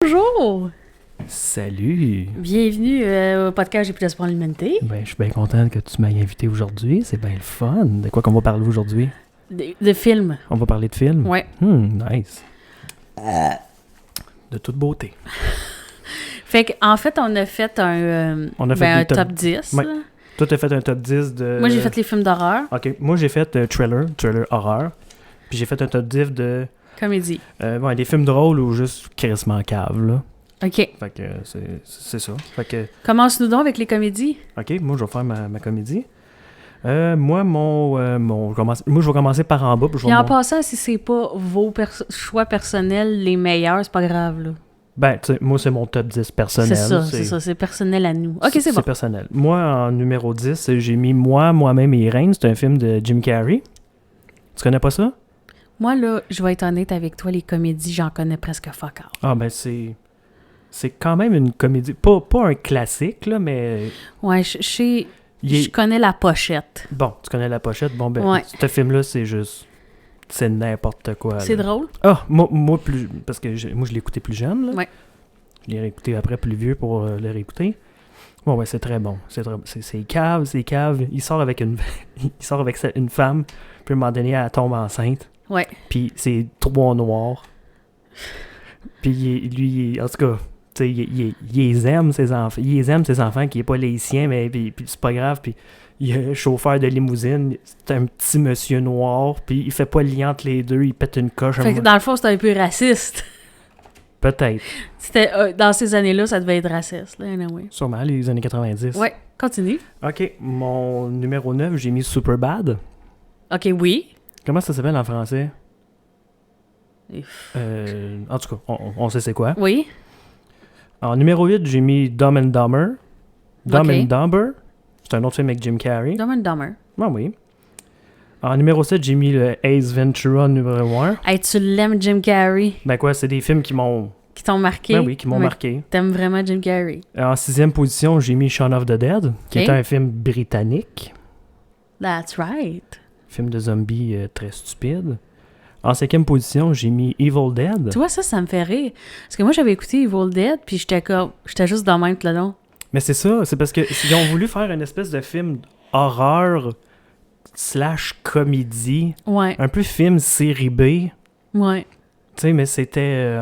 Bonjour! Salut! Bienvenue au podcast J'ai plus d'espoir en l'humanité. Ben, je suis bien content que tu m'aies invité aujourd'hui. C'est bien le fun. De quoi qu'on va parler aujourd'hui? De films. On va parler de films? Ouais. Nice. De toute beauté. Fait qu'en fait, on a fait un top 10. Ouais. Toi, t'as fait un top 10 de... Moi, j'ai fait les films d'horreur. OK. Moi, j'ai fait trailer horreur. Puis j'ai fait un top 10 de... Comédie. Des films drôles ou juste crissement cave, là. OK. Fait que c'est ça. Fait que... Commence-nous donc avec les comédies. OK, moi, je vais faire ma comédie. Moi, je vais commencer par en bas. Puis en passant, si c'est pas vos choix personnels les meilleurs, c'est pas grave, là. Ben, tu sais, moi, c'est mon top 10 personnel. C'est ça, c'est personnel à nous. OK, c'est bon. C'est personnel. Moi, en numéro 10, j'ai mis Moi-même et Irène. C'est un film de Jim Carrey. Tu connais pas ça? Moi, là, je vais être honnête avec toi, les comédies, j'en connais presque fuck all. Ah, ben, c'est quand même une comédie. Pas un classique, là, mais... Ouais, je connais la pochette. Bon, tu connais la pochette. Bon, ben, ouais. Ce film-là, c'est juste... C'est n'importe quoi. C'est drôle? Ah, moi plus... Parce que moi, je l'ai écouté plus jeune, là. Ouais. Je l'ai réécouté après, plus vieux, pour le réécouter. Bon, ouais, c'est très bon. C'est cave. Il sort avec une femme, puis à un moment donné, elle tombe enceinte. Ouais. Puis c'est trois noirs. Puis lui, en tout cas, tu sais, il les aime, ses enfants. Il les aime, ses enfants, qui n'est pas les siens, mais puis c'est pas grave. Puis il y a un chauffeur de limousine, c'est un petit monsieur noir, puis il fait pas le lien entre les deux, il pète une coche. Fait que dans le fond, c'était un peu raciste. Peut-être. C'était dans ces années-là, ça devait être raciste, là, anyway. Sûrement, les années 90. Ouais, continue. OK, mon numéro 9, j'ai mis Superbad. OK, oui. Comment ça s'appelle en français? En tout cas, on sait c'est quoi. Oui. En numéro 8, j'ai mis Dumb and Dumber. Dumb Okay. and Dumber. C'est un autre film avec Jim Carrey. Dumb and Dumber. Ah oui. En numéro 7, j'ai mis le Ace Ventura numéro 1. Hey, tu l'aimes, Jim Carrey? Ben quoi, c'est des films qui m'ont... Qui t'ont marqué? Ben oui, qui m'ont marqué. T'aimes vraiment Jim Carrey? En 6e position, j'ai mis Shaun of the Dead, qui est un film britannique. That's right. Film de zombies très stupide. En 5e position, j'ai mis Evil Dead. Tu vois, ça me fait rire. Parce que moi, j'avais écouté Evil Dead, puis j'étais juste dans le même tout le long. Mais c'est ça, c'est parce que ils ont voulu faire une espèce de film horreur / comédie. Ouais. Un peu film série B. Ouais. Tu sais, mais c'était...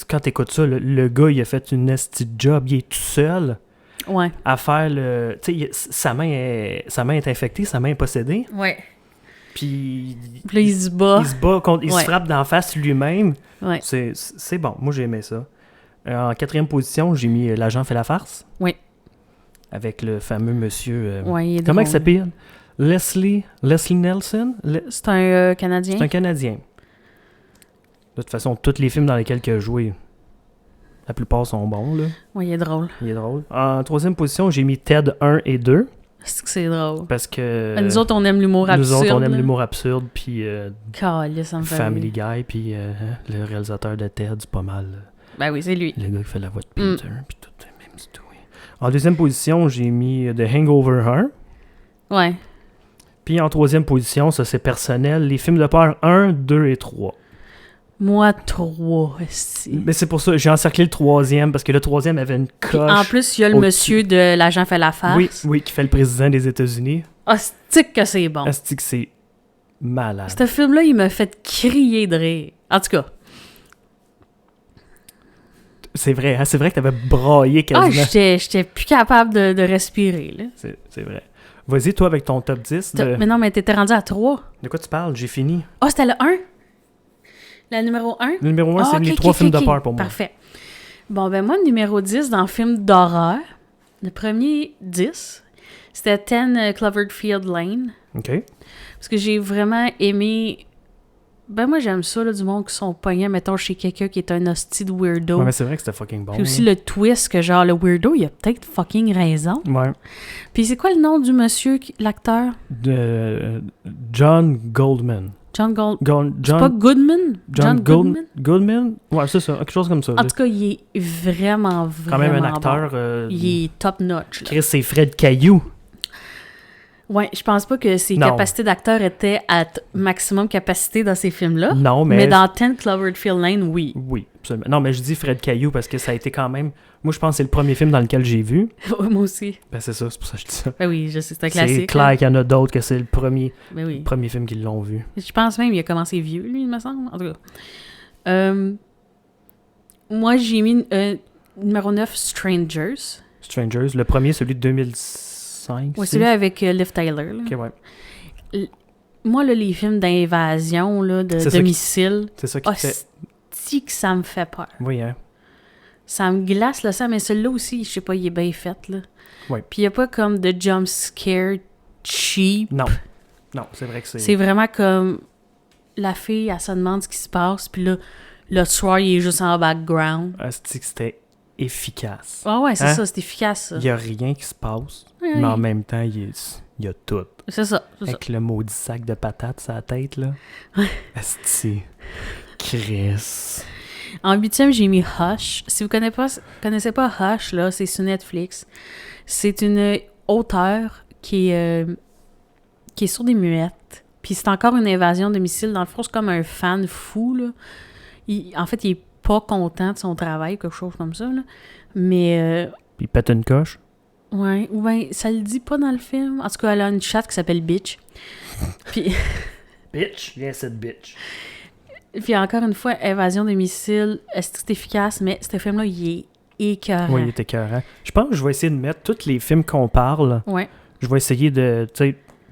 quand t'écoutes ça, le gars, il a fait une esti job. Il est tout seul Ouais. à faire le... Tu sais, sa main est infectée, sa main est possédée. Ouais. Puis là, il se bat. Il se bat contre... Il se frappe d'en face lui-même. Ouais. C'est bon. Moi, j'ai aimé ça. En 4e position, j'ai mis L'agent fait la farce. Oui. Avec le fameux monsieur... ouais, il est comment drôle. il s'appelle? Leslie Nelson? C'est un Canadien? C'est un Canadien. De toute façon, tous les films dans lesquels il a joué, la plupart sont bons, là. Oui, il est drôle. Il est drôle. En 3e position, j'ai mis Ted 1 et 2. C'est que c'est drôle. Parce que... Nous autres, on aime l'humour absurde. Nous autres, on aime l'humour absurde, puis Caliste, ça me fait Family Guy, puis le réalisateur de Ted, c'est pas mal. Ben oui, c'est lui. Le gars qui fait la voix de Peter, puis tout, même c'est tout. Oui. En 2e position, j'ai mis The Hangover 1. Ouais. Puis en 3e position, ça c'est personnel, les films de peur 1, 2 et 3. Moi, 3, aussi. Mais c'est pour ça, j'ai encerclé le 3e, parce que le 3e avait une coche. Puis en plus, il y a le monsieur de L'agent fait la farce. Oui, qui fait le président des États-Unis. Hostique que c'est bon. Hostique, c'est malade. Ce film-là, il m'a fait crier de rire. En tout cas. C'est vrai, hein? C'est vrai que t'avais braillé quasiment. J'étais plus capable de respirer, là. C'est vrai. Vas-y, toi, avec ton top 10. Mais non, mais t'étais rendu à 3. De quoi tu parles? J'ai fini. Ah, c'était le 1? Le numéro 1? Le numéro 1, c'est les 3 films de peur pour moi. Parfait. Bon, ben moi, numéro 10 dans le film d'horreur, le premier 10, c'était 10 Cloverfield Lane. OK. Parce que j'ai vraiment aimé... Ben moi, j'aime ça, là, du monde qui sont pognés, mettons, chez quelqu'un qui est un hostie de weirdo. Ouais, mais c'est vrai que c'était fucking bon. Puis aussi le twist que, genre, le weirdo, il a peut-être fucking raison. Ouais. Puis c'est quoi le nom du monsieur, l'acteur? John Goldman. John John... C'est pas Goodman? John Goodman? Ouais, c'est ça. Quelque chose comme ça. En tout cas, il est vraiment quand même un bon. acteur... Il est top notch. Là. Chris, c'est Fred Caillou. Ouais, je pense pas que ses Non. capacités d'acteur étaient à maximum capacité dans ces films-là. Non, Mais dans 10 Cloverfield Lane, oui. Oui, absolument. Non, mais je dis Fred Caillou parce que ça a été quand même... Moi, je pense que c'est le premier film dans lequel j'ai vu. Moi aussi. Ben, c'est ça, c'est pour ça que je dis ça. Ben oui, je sais, c'est un classique. C'est clair qu'il y en a d'autres que c'est le premier Ben oui. film qu'ils l'ont vu. Je pense même qu'il a commencé vieux, lui, il me semble. En tout cas. Moi, j'ai mis numéro 9, Strangers. Strangers, le premier, celui de 2005. Ouais, celui avec Liv Tyler. Là. Ok, ouais. Moi, là, les films d'invasion, là, de C'est ça domicile, C'est ça qui fait... hostie que ça me fait peur. Oui, hein. Ça me glace le sang, mais celui-là aussi, je sais pas, il est bien fait, là. Ouais. Puis il n'y a pas comme de jump scare cheap. Non. Non, c'est vrai que c'est... C'est vraiment comme la fille, elle se demande ce qui se passe, puis là, le soir, il est juste en background. Asti que c'était efficace. Ah ouais, c'est Hein? ça, c'est efficace, ça. Il n'y a rien qui se passe, Oui, mais en même temps, il y a tout. C'est ça, c'est ça. Avec le maudit sac de patates sur la tête, là. Asti. Chris. En 8e, j'ai mis Hush. Si vous connaissez pas Hush, là, c'est sur Netflix. C'est une auteure qui est sourde et muette. Puis c'est encore une invasion domicile. Dans le fond, c'est comme un fan fou, là. En fait, il est pas content de son travail, quelque chose comme ça, là. Mais... Puis il pète une coche. ouais, ou bien, ça le dit pas dans le film. En tout cas, elle a une chatte qui s'appelle Bitch. Puis... Bitch, viens cette bitch. Puis encore une fois, Évasion domicile, est-ce que c'est efficace? Mais ce film-là, il est écœurant. Oui, il était écœurant. Je pense que je vais essayer de mettre tous les films qu'on parle. Ouais. Je vais essayer de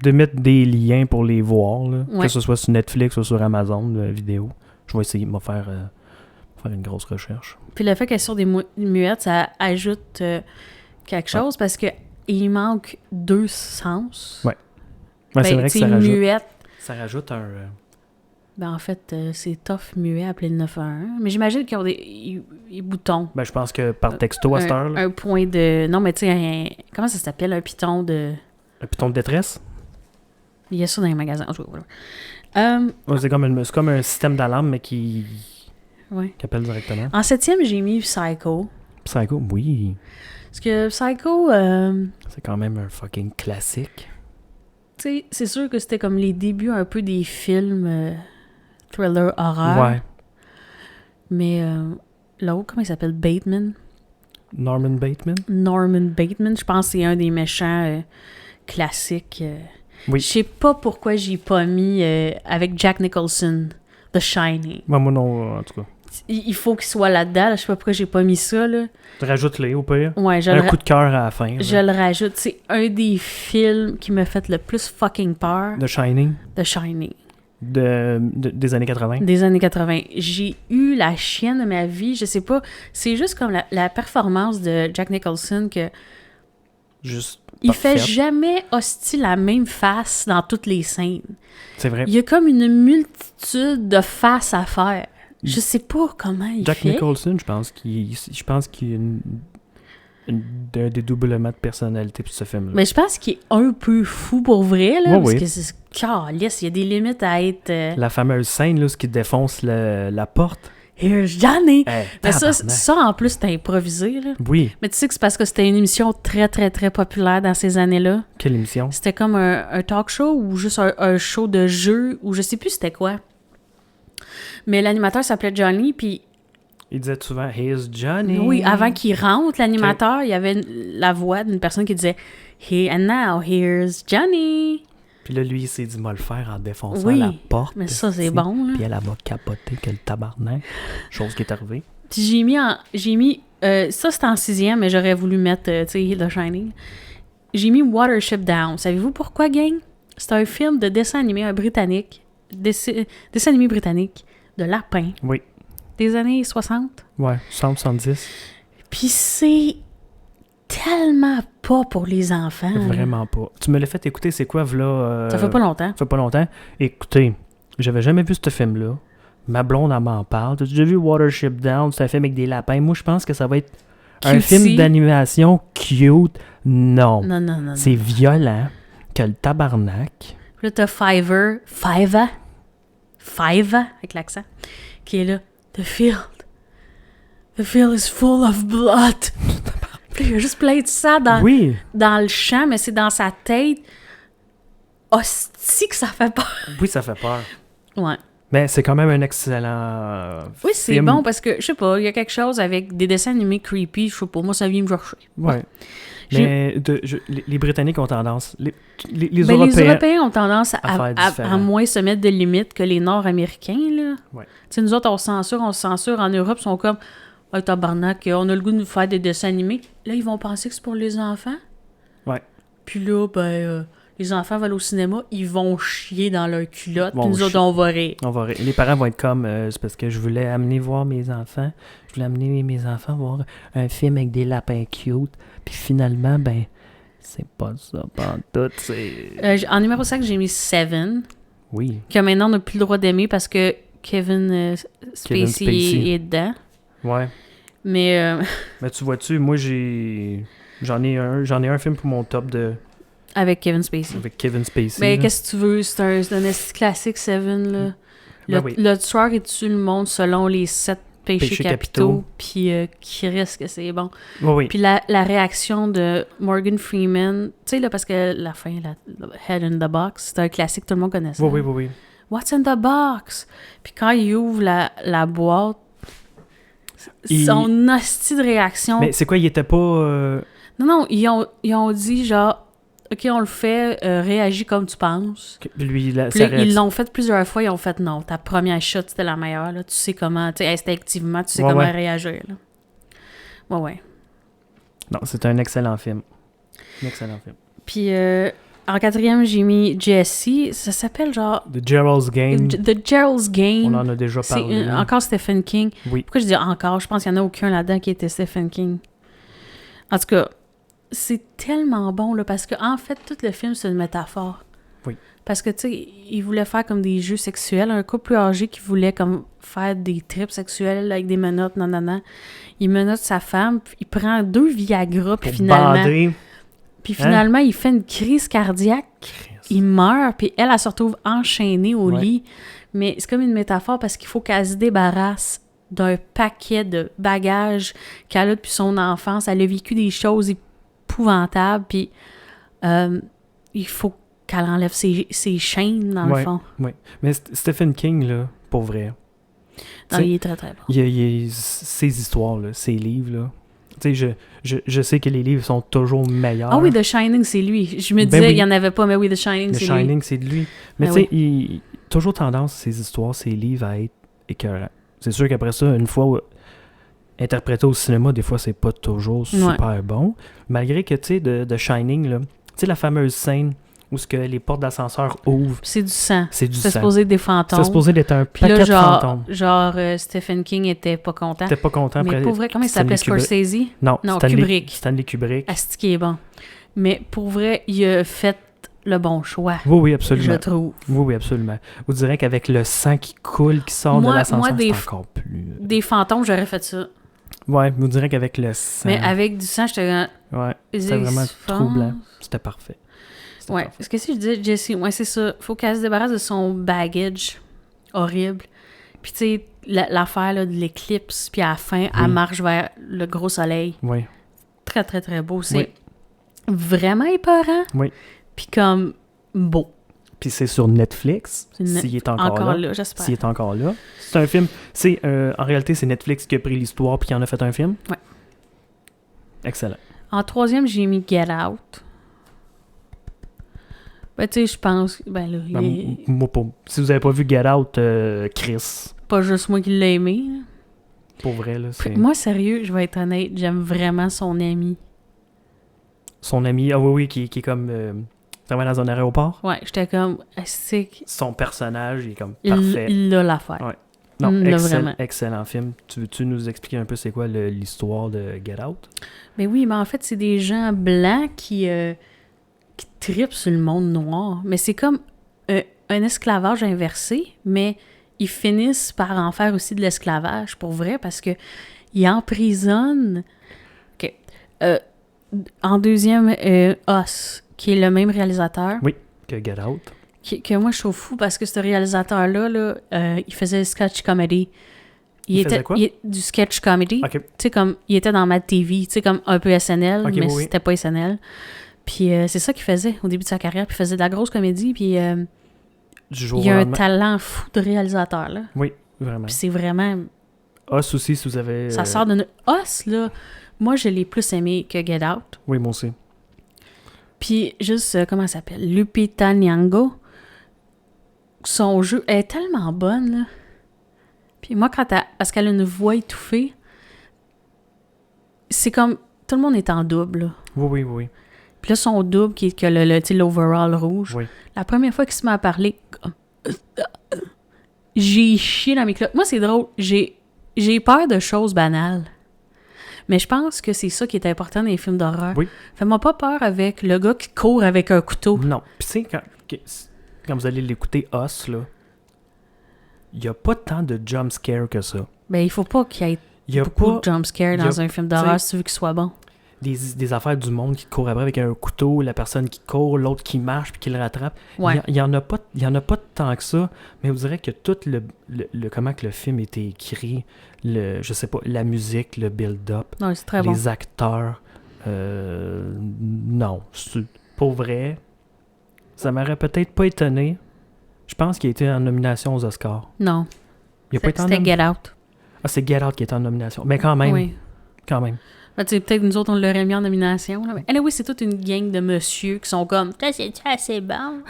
mettre des liens pour les voir, là. Ouais. Que ce soit sur Netflix ou sur Amazon, la vidéo. Je vais essayer de me faire une grosse recherche. Puis le fait qu'elle soit des muettes, ça ajoute quelque chose parce que il manque 2 sens. Ouais. Ouais, c'est vrai que ça rajoute. Muette. Ça rajoute un... Ben en fait, c'est tough muet appeler le 911. Mais j'imagine qu'ils ont des boutons. Ben, je pense que par texto à cette heure, là. Un point de... Non, mais tu sais, comment ça s'appelle? Un piton de... Un piton de détresse? Il y a ça dans les magasins. En tout cas, voilà. Ouais, c'est comme un système d'alarme, mais qui appelle directement. En 7e, j'ai mis Psycho. Psycho, oui. Parce que Psycho... C'est quand même un fucking classique. tu sais, c'est sûr que c'était comme les débuts un peu des films thriller horreur. Ouais. Mais l'autre, comment il s'appelle? Bateman? Norman Bateman? Norman Bateman, je pense que c'est un des méchants classiques. Oui. Je sais pas pourquoi j'ai pas mis avec Jack Nicholson, The Shining. Moi non, en tout cas. Il faut qu'il soit là-dedans. Là. Je sais pas pourquoi j'ai pas mis ça. Là. Rajoute-les au pire. Ouais, Un coup de cœur à la fin. Je le rajoute. C'est un des films qui m'a fait le plus fucking peur. The Shining. The Shining. Des années 80. Des années 80. J'ai eu la chienne de ma vie. Je sais pas. C'est juste comme la performance de Jack Nicholson que... Juste Il parfaite. fait jamais hostile la même face dans toutes les scènes. C'est vrai. Il y a comme une multitude de faces à faire. Je sais pas comment il Jack fait. Nicholson, je pense qu'il y a un dédoublement de personnalité pour ce film-là. Mais je pense qu'il est un peu fou pour vrai, là. Ouais, parce oui. que c'est calisse, il y a des limites à être... La fameuse scène, là, ce qui défonce la porte. Here's Johnny! Hey, Mais tabarnak. ça, en plus, c'était improvisé, là. Oui. Mais tu sais que c'est parce que c'était une émission très, très, très populaire dans ces années-là. Quelle émission? C'était comme un talk show ou juste un show de jeu ou je sais plus c'était quoi. Mais l'animateur s'appelait Johnny, puis Il disait souvent « Here's Johnny ». oui, avant qu'il rentre, l'animateur, il y avait la voix d'une personne qui disait « Hey, and now, here's Johnny ». Puis là, lui, il s'est dit « M'a le faire en défonçant Oui, la porte ». mais ça, c'est esti. bon, là. Puis elle a capoté que le tabarnak. Chose qui est arrivée. Puis j'ai mis ça c'était en 6e, mais j'aurais voulu mettre, tu sais, The Shining. J'ai mis Watership Down. Savez-vous pourquoi, gang? C'est un film de dessin animé britannique, dessin animé britannique, de lapin, Oui. des années 60. Ouais, 170. Puis c'est tellement pas pour les enfants. là. Vraiment pas. Tu me l'as fait écouter, c'est quoi, v'là... Ça fait pas longtemps. Ça fait pas longtemps. Écoutez, j'avais jamais vu ce film-là. Ma blonde, elle m'en parle. T'as déjà vu Watership Down? C'est un film avec des lapins. Moi, je pense que ça va être un Cutie. film d'animation cute. Non. Non. C'est violent. Que le tabarnak. Puis là, t'as Fiver, avec l'accent, qui est là. The field is full of blood. Puis il y a juste plein de sang Oui. dans le champ, mais c'est dans sa tête. hostie que ça fait peur. Oui, ça fait peur. Ouais. Mais c'est quand même un excellent Oui, c'est film. bon parce que, je sais pas, il y a quelque chose avec des dessins animés creepy, je sais pas, moi, ça vient me chercher. Ouais. Mais les Britanniques ont tendance... Les Les Européens... Européens ont tendance à faire différent. à moins se mettre de limites que les Nord-Américains, là. Ouais. Tu sais, nous autres, on se censure. En Europe, ils sont comme, ah, tabarnak, on a le goût de nous faire des dessins animés. Là, ils vont penser que c'est pour les enfants. Ouais. Puis là, les enfants vont au cinéma, ils vont chier dans leur culotte, Vont puis nous autres, on va rire. Les parents vont être comme... c'est parce que je voulais amener voir mes enfants. Je voulais amener mes enfants voir un film avec des lapins cute. Puis finalement, ben... C'est pas ça, pas tout, c'est... En numéro 5, j'ai mis Seven, Oui. que maintenant, on n'a plus le droit d'aimer parce que Kevin Spacey est dedans. Ouais. Mais Mais tu vois-tu, moi, j'en ai un film pour mon top de... avec Kevin Spacey. Avec Kevin Spacey. Mais là. qu'est-ce que tu veux? C'est un esti classique, Seven, là. Ben oui. Le tueur est tue le monde selon les 7 péchés capitaux, puis qui risque que c'est bon. Oui. Puis la réaction de Morgan Freeman, tu sais, là, parce que la fin, la Head in the Box, c'est un classique, tout le monde connaît ça. Oui. What's in the box? Puis quand il ouvre la boîte, son hostie de réaction... Mais c'est quoi, il était pas... Non, ils ont dit genre, OK, on le fait, réagis comme tu penses. Lui, Puis là, ils l'ont fait plusieurs fois, ils ont fait non, ta première shot, c'était la meilleure, là. Tu sais comment, tu sais, instinctivement, tu sais comment réagir, là. Ouais. Non, c'est un excellent film. Un excellent film. Puis, en quatrième, j'ai mis Jesse, ça s'appelle genre... The Gerald's Game. The Gerald's Game. On en a déjà parlé. C'est encore Stephen King. Oui. Pourquoi je dis encore? Je pense qu'il n'y en a aucun là-dedans qui était Stephen King. En tout cas... C'est tellement bon, là, parce qu'en fait, tout le film, c'est une métaphore. Oui. Parce que, tu sais, il voulait faire comme des jeux sexuels. Un couple plus âgé qui voulait comme faire des trips sexuels avec des menottes, nanana. Il menotte sa femme, puis il prend 2 Viagra, puis finalement... Bander. Puis finalement, il fait une crise cardiaque. Il meurt, puis elle se retrouve enchaînée au lit. Mais c'est comme une métaphore parce qu'il faut qu'elle se débarrasse d'un paquet de bagages qu'elle a depuis son enfance. Elle a vécu des choses épouvantable, puis il faut qu'elle enlève ses chaînes, dans le fond. Oui, mais Stephen King, là, pour vrai... Non, il est très, très bon. Il y a ses histoires, là, ses livres, là. Tu sais, je sais que les livres sont toujours meilleurs. Ah oui, The Shining, c'est lui. Je me disais, il n'y en avait pas, mais oui, The Shining, c'est lui. The Shining, c'est de lui. Mais tu sais, il toujours tendance, ses histoires, ses livres, à être écœurants. C'est sûr qu'après ça, une fois... interprété au cinéma, des fois, c'est pas toujours super bon. Malgré que, tu sais, de Shining, là, tu sais, la fameuse scène où ce que les portes d'ascenseur ouvrent. C'est du sang. C'est du sang. C'est supposé être des fantômes. C'est supposé être un paquet de fantômes. Genre, Stephen King était pas content. Était pas content. Mais pour vrai, comment il s'appelait, Scorsese? Non, Kubrick. Stanley Kubrick. Asti qui est bon. Mais pour vrai, il a fait le bon choix. Oui, absolument. Je trouve. Oui, absolument. Vous direz qu'avec le sang qui coule, qui sort de l'ascenseur, c'est encore plus... Des fantômes, j'aurais fait ça. Ouais, vous direz qu'avec le sang... Mais avec du sang, j'étais... Ouais, c'était vraiment troublant. C'était parfait. Ouais, ce que si je disais, Jessie, ouais, c'est ça. Faut qu'elle se débarrasse de son baggage horrible. Puis tu sais, l'affaire là, de l'éclipse, puis à la fin, elle marche vers le gros soleil. Oui. Très, très, très beau. C'est vraiment épeurant. Oui. Puis comme beau. Puis c'est sur Netflix, s'il est encore là. J'espère. S'il est encore là. C'est un film... en réalité, c'est Netflix qui a pris l'histoire puis qui en a fait un film. Ouais. Excellent. En troisième, j'ai mis Get Out. Ben, tu sais, je pense... Ben, là, moi, si vous avez pas vu Get Out, Chris... Pas juste moi qui l'ai aimé. Là. Pour vrai, là, c'est... Moi, sérieux, je vais être honnête, j'aime vraiment son ami. Son ami, oui, qui est comme... travaille dans un aéroport. Ouais, j'étais comme... Son personnage, il est comme parfait. Il a l'affaire. Ouais. Non, excellent film. Tu veux-tu nous expliquer un peu c'est quoi l'histoire de Get Out? Ben oui, mais en fait, c'est des gens blancs qui tripent sur le monde noir. Mais c'est comme un esclavage inversé, mais ils finissent par en faire aussi de l'esclavage, pour vrai, parce que ils emprisonnent... OK. En deuxième, Us, qui est le même réalisateur. Oui, que Get Out. Que moi, je trouve fou, parce que ce réalisateur-là, là, il faisait sketch comedy. Il était quoi? Du sketch comedy. Okay. Tu sais, comme, il était dans Mad TV, tu sais, comme un peu SNL, mais c'était pas SNL. Puis c'est ça qu'il faisait au début de sa carrière. Puis il faisait de la grosse comédie. Puis Du jour il a au un lendemain. talent fou de réalisateur, là. Oui, vraiment. Puis c'est vraiment... Os aussi, si vous avez... Ça sort de... Os, là, moi, je l'ai plus aimé que Get Out. Oui, moi aussi. Puis juste, comment elle s'appelle? Lupita Nyong'o. Son jeu elle est tellement bonne, là. Puis moi, parce qu'elle a une voix étouffée, c'est comme... Tout le monde est en double, là. Oui. Puis là, son double, qui est l'overall rouge, Oui. la première fois qu'il se met à parler, j'ai chié dans mes clottes. Moi, c'est drôle. J'ai peur de choses banales. Mais je pense que c'est ça qui est important dans les films d'horreur. Oui. Fais-moi pas peur avec le gars qui court avec un couteau. Non. Puis tu sais, quand vous allez l'écouter, Us, là, il n'y a pas tant de jump scare que ça. Ben, il faut pas qu'il y ait Il y a beaucoup pas de jumpscares dans un film d'horreur si tu veux qu'il soit bon. des affaires du monde qui court après avec un couteau, la personne qui court, l'autre qui marche puis qui le rattrape. Ouais. Il y en a pas tant que ça, mais vous direz que tout le comment que le film était écrit, je sais pas, la musique, le build-up, Non, c'est très les bon. acteurs, non, pour vrai, ça m'aurait peut-être pas étonné. Je pense qu'il a été en nomination aux Oscars. Non. Il a pas été en C'était Get Out. Ah, c'est Get Out qui est en nomination. Mais quand même, Oui. quand même. Ben, tu sais, peut-être nous autres, on l'aurait mis en nomination. Là. Mais oui, c'est toute une gang de monsieur qui sont comme « Ça, c'est-tu assez bon? »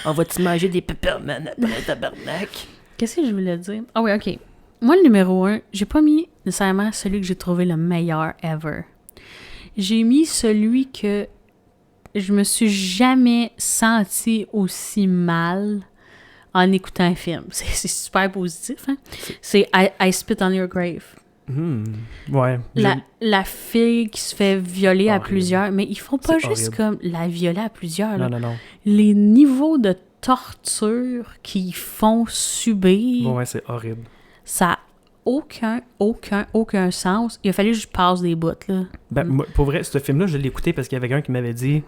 On va-tu manger des peppermint après tabarnak? Qu'est-ce que je voulais dire? Ah oui, OK. Moi, le numéro 1, j'ai pas mis nécessairement celui que j'ai trouvé le meilleur ever. J'ai mis celui que je me suis jamais senti aussi mal en écoutant un film. C'est super positif, hein? C'est I Spit on Your Grave. Ouais. La fille qui se fait violer à Horrible. plusieurs, mais ils font pas C'est juste horrible. comme la violer à plusieurs. Là. Non. Les niveaux de torture qu'ils font subir, Bon, ouais, c'est horrible. ça n'a aucun sens. Il a fallu que je passe des bouts, là. Ben, moi, pour vrai, ce film-là, je l'ai écouté parce qu'il y avait quelqu'un qui m'avait dit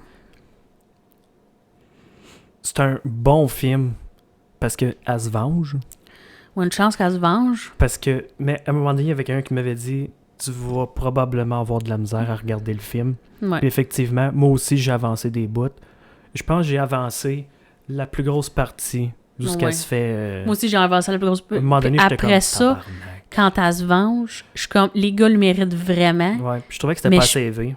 c'est un bon film parce qu'elle se venge. Ou une chance qu'elle se venge. Mais à un moment donné, il y avait quelqu'un qui m'avait dit tu vas probablement avoir de la misère à regarder le film. Ouais. Puis effectivement, moi aussi, j'ai avancé des bouts. Je pense que j'ai avancé la plus grosse partie d'où ce Ouais. qu'elle se fait. Moi aussi, j'ai avancé la plus grosse. À un moment donné, Puis j'étais après comme, ça, tabarnak. quand elle se venge, je suis comme, les gars le méritent vraiment. Ouais, puis je trouvais que c'était Mais pas je- assez élevé.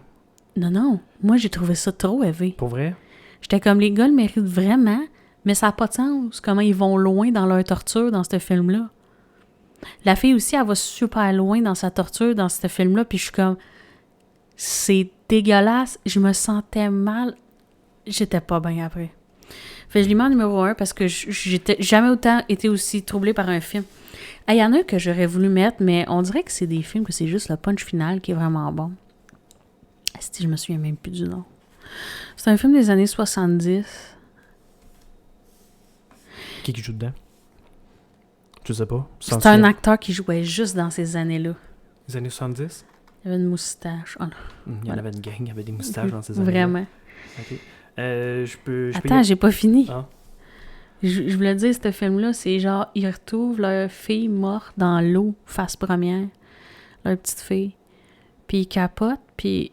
Non, moi, j'ai trouvé ça trop élevé. Pour vrai? J'étais comme, les gars le méritent vraiment, mais ça n'a pas de sens. Comment ils vont loin dans leur torture dans ce film-là. La fille aussi, elle va super loin dans sa torture dans ce film-là, puis je suis comme, c'est dégueulasse. Je me sentais mal. J'étais pas bien après. Fait que je l'ai mis en numéro 1 parce que j'étais jamais autant été aussi troublée par un film. Il y en a que j'aurais voulu mettre, mais on dirait que c'est des films que c'est juste le punch final qui est vraiment bon. Si je me souviens même plus du nom. C'est un film des années 70. Qui joue dedans? Je sais pas. C'est un acteur qui jouait juste dans ces années-là. Les années 70? Il avait une moustache. Oh non, Il y en Voilà. avait une gang, il y avait des moustaches dans ces années. vraiment. Ok. Je peux Attends, j'ai pas fini. Ah. Je voulais dire, ce film-là, c'est genre, ils retrouvent leur fille morte dans l'eau, face première. Leur petite fille. Puis ils capotent, puis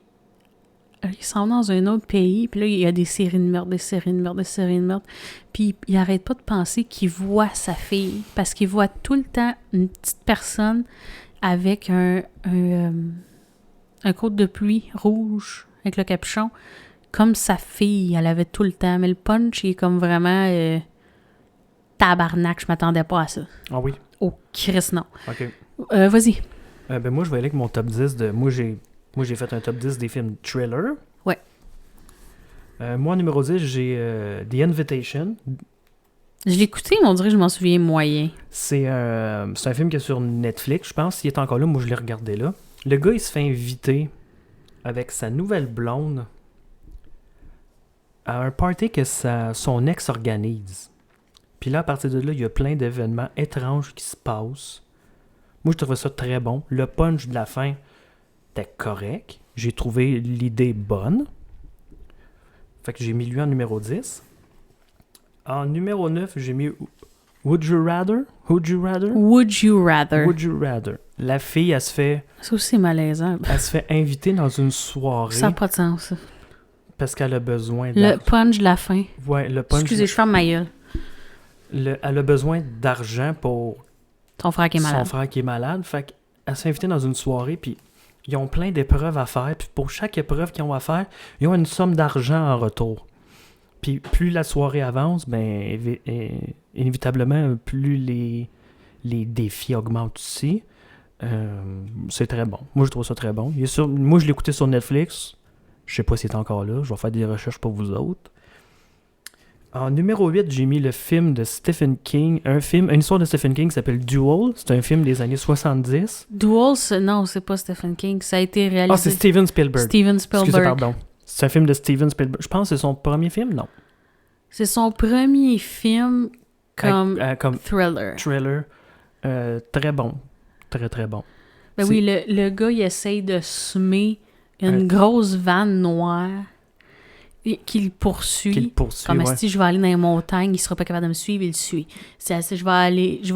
ils s'en vont dans un autre pays, puis là, il y a des séries de meurtres. Puis il arrête pas de penser qu'il voit sa fille, parce qu'il voit tout le temps une petite personne avec un côte de pluie rouge, avec le capuchon, comme sa fille, elle avait tout le temps. Mais le punch, il est comme vraiment tabarnak, je m'attendais pas à ça. Ah oui? Oh, Chris, non. Ok. Vas-y. Ben moi, je vais aller avec mon top 10 de... Moi, j'ai fait un top 10 des films thriller. Ouais. Moi, numéro 10, j'ai The Invitation. Je l'ai écouté, mais on dirait que je m'en souviens moyen. C'est un film qui est sur Netflix, je pense. S'il est encore là, moi, je l'ai regardé là. Le gars, il se fait inviter avec sa nouvelle blonde à un party que son ex organise. Puis là, à partir de là, il y a plein d'événements étranges qui se passent. Moi, je trouvais ça très bon. Le punch de la fin était correct. J'ai trouvé l'idée bonne. Fait que j'ai mis lui en numéro 10. En numéro 9, j'ai mis Would You Rather? Would You Rather? Would You Rather? La fille, elle se fait Ça aussi, c'est malaisant. inviter dans une soirée. Ça n'a pas de sens, ça. Parce qu'elle a besoin Le punch de la fin. Ouais, le punch... Excusez, je ferme ma gueule. Elle a besoin d'argent pour Ton frère qui est malade. son frère qui est malade. Fait qu'elle s'est invitée dans une soirée, puis ils ont plein d'épreuves à faire. Puis pour chaque épreuve qu'ils ont à faire, ils ont une somme d'argent en retour. Puis plus la soirée avance, ben inévitablement, plus les défis augmentent aussi. C'est très bon. Moi, je trouve ça très bon. Moi, je l'ai écouté sur Netflix. Je sais pas s'il est encore là. Je vais faire des recherches pour vous autres. En numéro 8, j'ai mis le film de Stephen King. Une histoire de Stephen King qui s'appelle Duel. C'est un film des années 70. Duel, non, c'est pas Stephen King. Ça a été réalisé... Ah, c'est Steven Spielberg. Steven Spielberg. Excusez, pardon. C'est un film de Steven Spielberg. Je pense que c'est son premier film, non? C'est son premier film comme thriller. Thriller. Très bon. Très, très bon. Ben oui, le gars, il essaye de semer une grosse vanne noire qui le poursuit. Comme ouais. si je vais aller dans les montagnes, il sera pas capable de me suivre, il le suit. Si je vais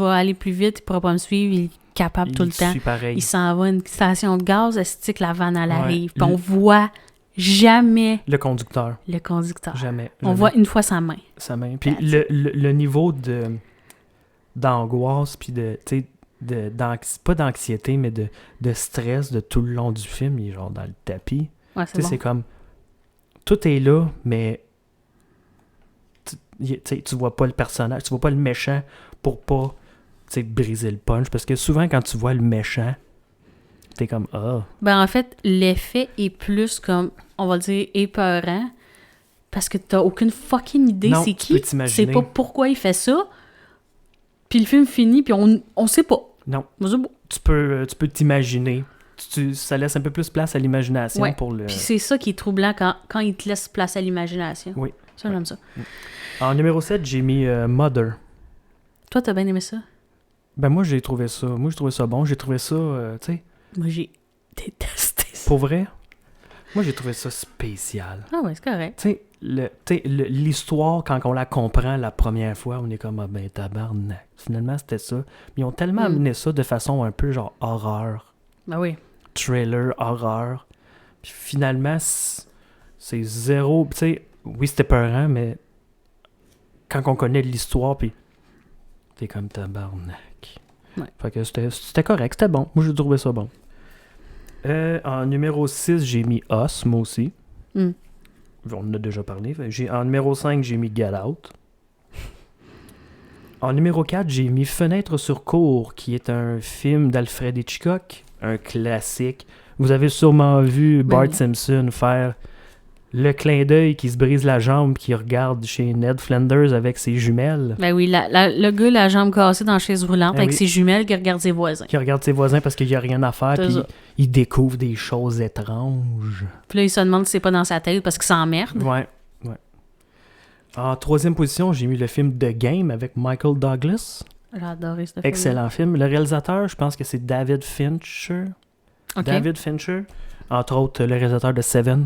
aller plus vite, il pourra pas me suivre, il est capable tout le temps. Pareil. Il s'en va à une station de gaz, est-ce que la vanne, elle arrive. Puis on voit jamais le conducteur. Jamais. On voit une fois sa main. Puis le niveau d'angoisse, puis pas d'anxiété, mais de stress de tout le long du film, il est genre dans le tapis. Ouais, c'est comme... Tout est là, mais tu vois pas le personnage, tu vois pas le méchant pour pas briser le punch. Parce que souvent, quand tu vois le méchant, t'es comme « Ah! » Ben en fait, l'effet est plus comme, on va dire, épeurant. Parce que t'as aucune fucking idée c'est qui. Tu sais pas pourquoi il fait ça. Puis le film finit, puis on sait pas. Non. Tu peux t'imaginer. Ça laisse un peu plus place à l'imagination pour le... Puis c'est ça qui est troublant quand il te laisse place à l'imagination. Oui. Ça, j'aime ça. En numéro 7, j'ai mis Mother. Toi, t'as bien aimé ça? Ben moi, j'ai trouvé ça bon. J'ai trouvé ça, tu sais... Moi, j'ai détesté ça. Pour vrai? Moi, j'ai trouvé ça spécial. Ah ouais, c'est correct. Tu sais, l'histoire, quand on la comprend la première fois, on est comme, ah ben tabarnak. Finalement, c'était ça. Mais ils ont tellement amené ça de façon un peu genre horreur. Ben oui. Trailer, horreur. Puis finalement, c'est zéro. Tu sais, oui, c'était peurant, mais quand on connaît l'histoire, puis t'es comme tabarnak. Ouais. Fait que c'était correct, c'était bon. Moi, j'ai trouvé ça bon. En numéro 6, j'ai mis Us, moi aussi. On en a déjà parlé. En numéro 5, j'ai mis Get Out. En numéro 4, j'ai mis Fenêtre sur cour, qui est un film d'Alfred Hitchcock, un classique. Vous avez sûrement vu Bart Simpson faire le clin d'œil qui se brise la jambe, qui regarde chez Ned Flanders avec ses jumelles. Ben oui, le gars, la jambe cassée dans la chaise roulante avec ses jumelles qui regarde ses voisins. Qui regarde ses voisins parce qu'il n'y a rien à faire, puis il découvre des choses étranges. Puis là, il se demande si c'est pas dans sa tête parce qu'il s'emmerde. Ouais. En troisième position, j'ai mis le film The Game avec Michael Douglas. J'ai adoré ce film. Excellent film. Le réalisateur, je pense que c'est David Fincher. Okay. David Fincher. Entre autres, le réalisateur de Seven.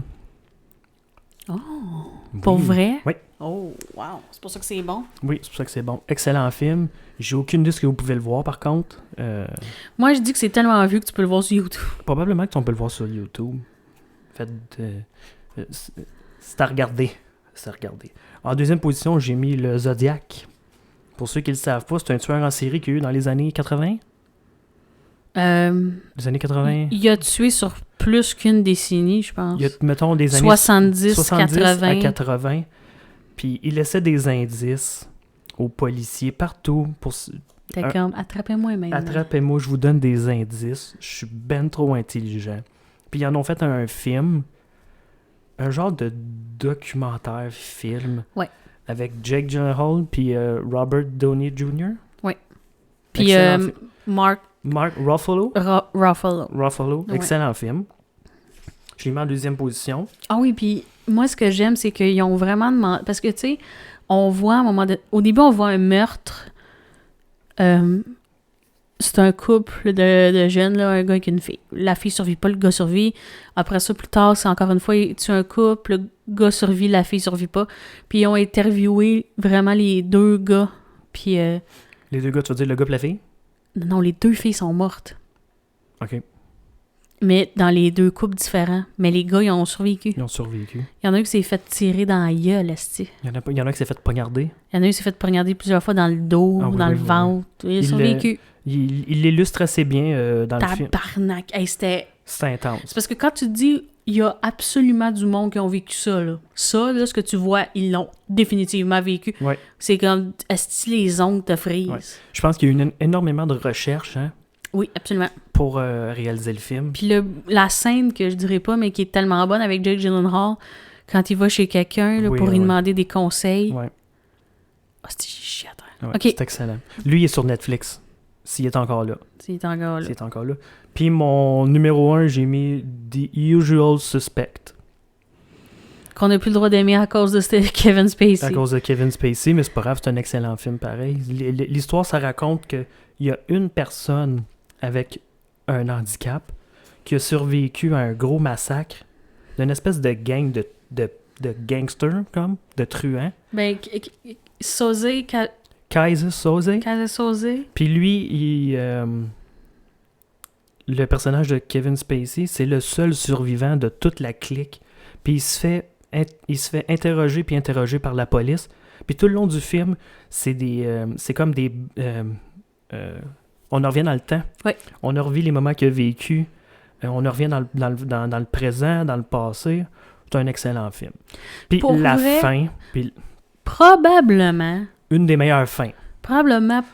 Oh, pour vrai? Oui. Oh, wow. C'est pour ça que c'est bon? Oui, c'est pour ça que c'est bon. Excellent film. J'ai aucune idée que vous pouvez le voir, par contre. Moi, je dis que c'est tellement vu que tu peux le voir sur YouTube. Probablement que on peut le voir sur YouTube. C'est à regarder. En deuxième position, j'ai mis le Zodiac. Pour ceux qui ne le savent pas, c'est un tueur en série qu'il y a eu dans les années 80. Les années 80. Il a tué sur plus qu'une décennie, je pense. Il y a, mettons, des années 70 80. à 80. Puis il laissait des indices aux policiers partout. T'es comme, attrapez-moi maintenant. Attrapez-moi, je vous donne des indices. Je suis ben trop intelligent. Puis ils en ont fait un film. Un genre de documentaire-film. Ouais. Avec Jake Gyllenhaal puis Robert Downey Jr. Oui. Puis Mark Ruffalo. Ruffalo. Excellent film. Je l'ai mis en deuxième position. Ah oui, puis moi, ce que j'aime, c'est qu'ils ont vraiment demandé... Parce que, tu sais, on voit à un moment au début, on voit un meurtre. C'est un couple de jeunes, là, un gars avec une fille. La fille survit pas, le gars survit. Après ça, plus tard, c'est encore une fois, il tue un couple, le gars survit, la fille survit pas. Puis ils ont interviewé vraiment les deux gars. Puis... Les deux gars, tu veux dire le gars et la fille? Non, les deux filles sont mortes. OK. Mais dans les deux couples différents. Mais les gars, ils ont survécu. Ils ont survécu. Il y en a un qui s'est fait tirer dans la gueule, esti. Il y en a qui s'est fait poignarder. Il y en a un qui s'est fait poignarder plusieurs fois dans le dos, Ah oui, dans oui, le oui, ventre. Il a survécu. Il l'illustre assez bien dans le film. Tabarnak. Hey, c'était... C'est intense. C'est parce que quand tu te dis, il y a absolument du monde qui ont vécu ça, là. Ça, là, ce que tu vois, ils l'ont définitivement vécu. Ouais. C'est comme, est-ce que les ongles te frisent? Ouais. Je pense qu'il y a eu énormément de recherches Oui, absolument. pour réaliser le film. Puis la scène que je dirais pas, mais qui est tellement bonne avec Jake Gyllenhaal, quand il va chez quelqu'un là, Oui, pour lui ouais. demander des conseils. Ouais. Ah, c'est chiant. Ouais, OK. c'est excellent. Lui, il est sur Netflix, s'il est encore là. C'est encore là. S'il est encore là. Puis mon numéro 1, j'ai mis The Usual Suspect. Qu'on n'a plus le droit d'aimer à cause de Kevin Spacey. À cause de Kevin Spacey, mais c'est pas grave, c'est un excellent film pareil. L'histoire, ça raconte qu'il y a une personne avec un handicap qui a survécu à un gros massacre d'une espèce de gang de gangsters, comme, de truands. Ben, Soze, Kaiser Soze. Kaiser Soze. Puis lui, le personnage de Kevin Spacey, c'est le seul survivant de toute la clique. Puis il se fait interroger puis interroger par la police. Puis tout le long du film, c'est comme des... on en revient dans le temps. Ouais. On en revit les moments qu'il a vécu. On en revient dans le présent, dans le passé. C'est un excellent film. Puis Pour la vrai, fin, puis Probablement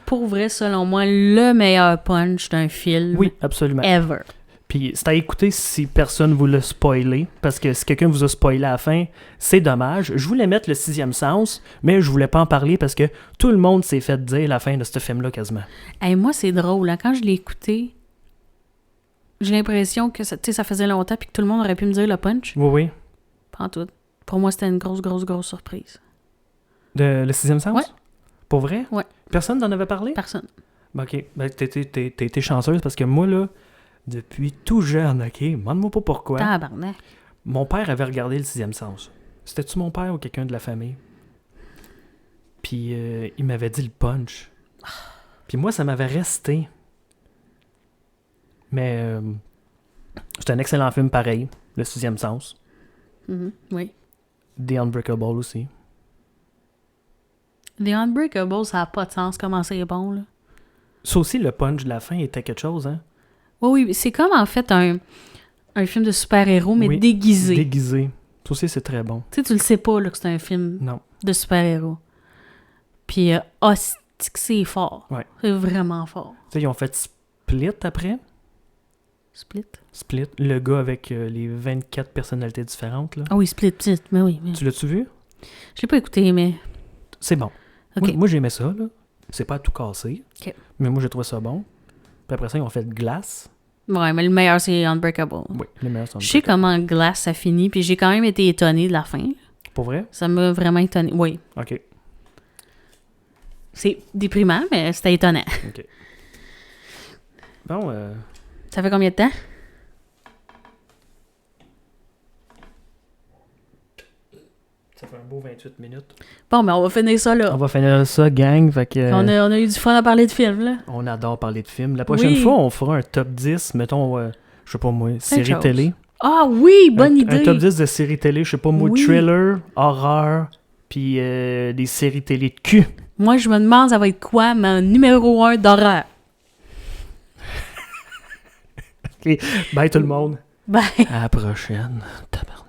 pour vrai, selon moi, le meilleur punch d'un film oui, absolument. ever. Puis c'est à écouter si personne vous l'a spoilé, parce que si quelqu'un vous a spoilé à la fin, c'est dommage. Je voulais mettre le 6e sens, mais je voulais pas en parler parce que tout le monde s'est fait dire la fin de ce film-là quasiment. Hey, moi, c'est drôle. Hein? Quand je l'ai écouté, j'ai l'impression que ça faisait longtemps puis que tout le monde aurait pu me dire le punch. Oui, oui. Pas en tout. Pour moi, c'était une grosse surprise. Le 6e sens? Ouais. Pour vrai? Ouais. Personne n'en avait parlé? Personne. Ben, ok. Ben, t'es chanceuse parce que moi, là, depuis tout jeune, ok, demande-moi pas pourquoi. Tabarnak. Mon père avait regardé le 6e sens. C'était-tu mon père ou quelqu'un de la famille? Puis il m'avait dit le punch. Puis moi, ça m'avait resté. Mais c'est un excellent film pareil, le 6e sens. Oui. The Unbreakable aussi. The Unbreakable, ça n'a pas de sens comment c'est bon, là. Ça aussi, le punch de la fin était quelque chose, hein? Oui, c'est comme en fait un film de super-héros, mais Oui, déguisé. Déguisé. Ça aussi, c'est très bon. Tu sais, tu le sais pas là, que c'est un film Non. de super-héros. Puis, c'est fort. Ouais. C'est vraiment fort. Tu sais, ils ont fait Split après. Split. Le gars avec les 24 personnalités différentes, là. Ah oui, Split, mais oui. Tu l'as-tu vu? Je l'ai pas écouté, mais... C'est bon. OK. Moi, j'aimais ça, là. C'est pas tout cassé. OK. Mais moi, j'ai trouvé ça bon. Puis après ça, ils ont fait Glass. Ouais, mais le meilleur, c'est Unbreakable. Oui, les meilleurs sont Je sais comment Glass a fini, puis j'ai quand même été étonnée de la fin. Pour vrai? Ça m'a vraiment étonnée. Oui. OK. C'est déprimant, mais c'était étonnant. OK. Bon, Ça fait combien de temps? ça fait un beau 28 minutes. Bon, mais on va finir ça là. On va finir ça, gang. Fait que, On a eu du fun à parler de film, là. on adore parler de films. La prochaine Oui. fois, on fera un top 10, mettons, je sais pas moi, séries chose. télé. Ah oui, bonne idée. Un top 10 de séries télé, je sais pas moi, Oui. thriller, horreur, puis des séries télé de cul. Moi, je me demande, ça va être quoi, mon numéro 1 d'horreur? OK. Bye tout le monde. Bye. À la prochaine. Tabarnak.